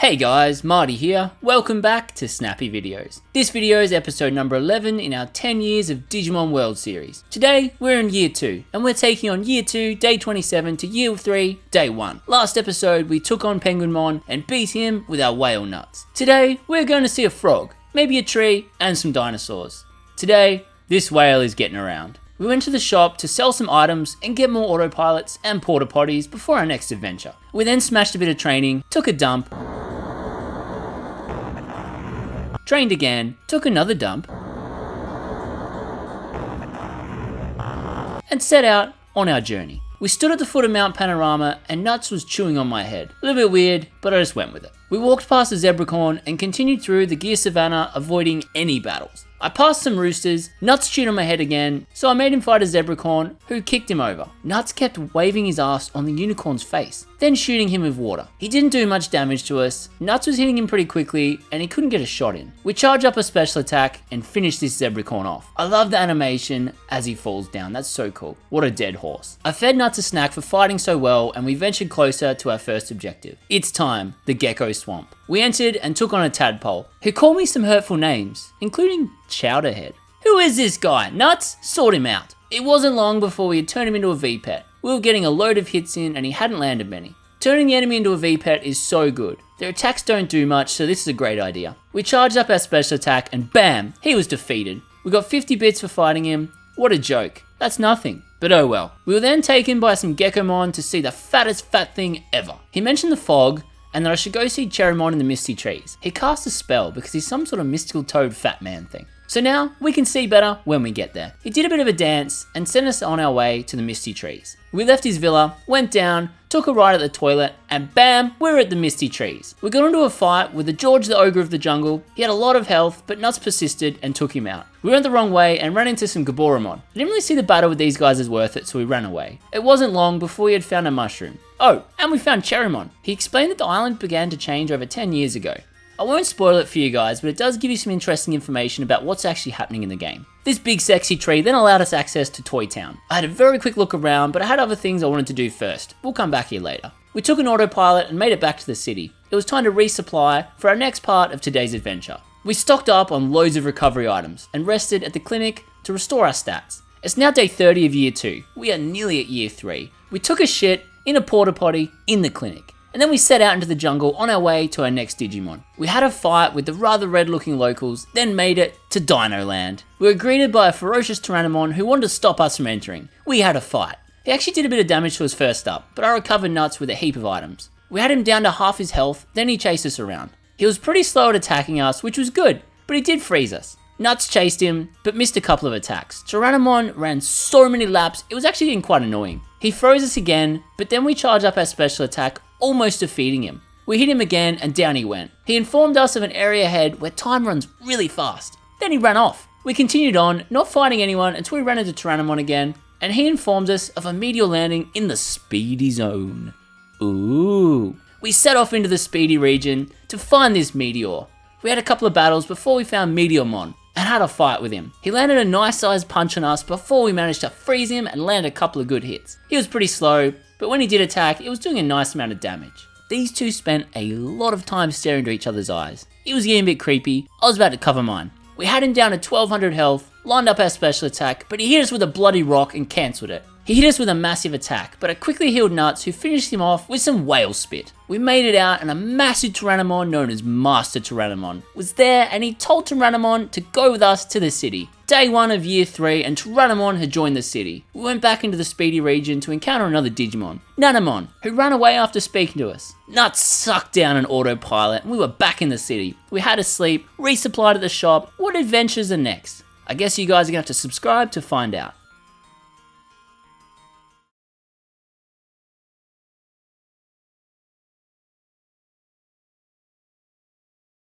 Hey guys, Marty here. Welcome back to Snappy Videos. This video is episode number 11 in our 10 years of Digimon World series. Today, we're in year 2, and we're taking on year 2, day 27 to year 3, day 1. Last episode, we took on Penguinmon and beat him with our whale nuts. Today, we're going to see a frog, maybe a tree, and some dinosaurs. Today, this whale is getting around. We went to the shop to sell some items and get more autopilots and porta potties before our next adventure. We then smashed a bit of training, took a dump, trained again, took another dump, and set out on our journey. We stood at the foot of Mount Panorama and Nuts was chewing on my head. A little bit weird, but I just went with it. We walked past the Zebracorn and continued through the Gear Savannah, avoiding any battles. I passed some roosters, Nuts chewed on my head again, so I made him fight a Zebracorn, who kicked him over. Nuts kept waving his ass on the unicorn's face, then shooting him with water. He didn't do much damage to us, Nuts was hitting him pretty quickly, and he couldn't get a shot in. We charge up a special attack and finish this Zebracorn off. I love the animation as he falls down, that's so cool. What a dead horse. I fed Nuts a snack for fighting so well, and we ventured closer to our first objective. It's time, the Gecko Swamp. We entered and took on a tadpole, who called me some hurtful names, including Chowderhead. Who is this guy? Nuts? Sort him out. It wasn't long before we had turned him into a V-Pet. We were getting a load of hits in and he hadn't landed many. Turning the enemy into a V-Pet is so good. Their attacks don't do much, so this is a great idea. We charged up our special attack and bam, he was defeated. We got 50 bits for fighting him. What a joke. That's nothing. But oh well. We were then taken by some Geckomon to see the fattest fat thing ever. He mentioned the fog, and that I should go see Cherrymon in the Misty Trees. He cast a spell because he's some sort of mystical toad fat man thing. So now, we can see better when we get there. He did a bit of a dance and sent us on our way to the Misty Trees. We left his villa, went down, took a ride at the toilet, and bam, we're at the Misty Trees. We got into a fight with the George the Ogre of the Jungle. He had a lot of health, but Nuts persisted and took him out. We went the wrong way and ran into some Gaboramon. I didn't really see the battle with these guys as worth it, so we ran away. It wasn't long before we had found a mushroom. Oh, and we found Cherrymon. He explained that the island began to change over 10 years ago. I won't spoil it for you guys, but it does give you some interesting information about what's actually happening in the game. This big sexy tree then allowed us access to Toy Town. I had a very quick look around, but I had other things I wanted to do first. We'll come back here later. We took an autopilot and made it back to the city. It was time to resupply for our next part of today's adventure. We stocked up on loads of recovery items and rested at the clinic to restore our stats. It's now day 30 of year 2. We are nearly at year 3. We took a shit in a porta potty in the clinic. And then we set out into the jungle on our way to our next Digimon. We had a fight with the rather red looking locals, then made it to Dino Land. We were greeted by a ferocious Tyrannomon who wanted to stop us from entering. We had a fight. He actually did a bit of damage to us first up, but I recovered Nuts with a heap of items. We had him down to half his health, then he chased us around. He was pretty slow at attacking us, which was good, but he did freeze us. Nuts chased him, but missed a couple of attacks. Tyrannomon ran so many laps, it was actually getting quite annoying. He froze us again, but then we charged up our special attack, almost defeating him. We hit him again and down he went. He informed us of an area ahead where time runs really fast. Then he ran off. We continued on, not fighting anyone until we ran into Tyrannomon again, and he informed us of a meteor landing in the Speedy Zone. Ooh. We set off into the Speedy region to find this meteor. We had a couple of battles before we found Meteormon and had a fight with him. He landed a nice sized punch on us before we managed to freeze him and land a couple of good hits. He was pretty slow, but when he did attack, it was doing a nice amount of damage. These two spent a lot of time staring into each other's eyes. It was getting a bit creepy. I was about to cover mine. We had him down to 1200 health, lined up our special attack, but he hit us with a bloody rock and cancelled it. He hit us with a massive attack, but I quickly healed Nuts, who finished him off with some whale spit. We made it out, and a massive Tyrannomon known as Master Tyrannomon was there, and he told Tyrannomon to go with us to the city. Day 1 of year 3, and Tyrannomon had joined the city. We went back into the Speedy region to encounter another Digimon, Nanamon, who ran away after speaking to us. Nuts sucked down an autopilot, and we were back in the city. We had to sleep, resupplied at the shop. What adventures are next? I guess you guys are going to have to subscribe to find out.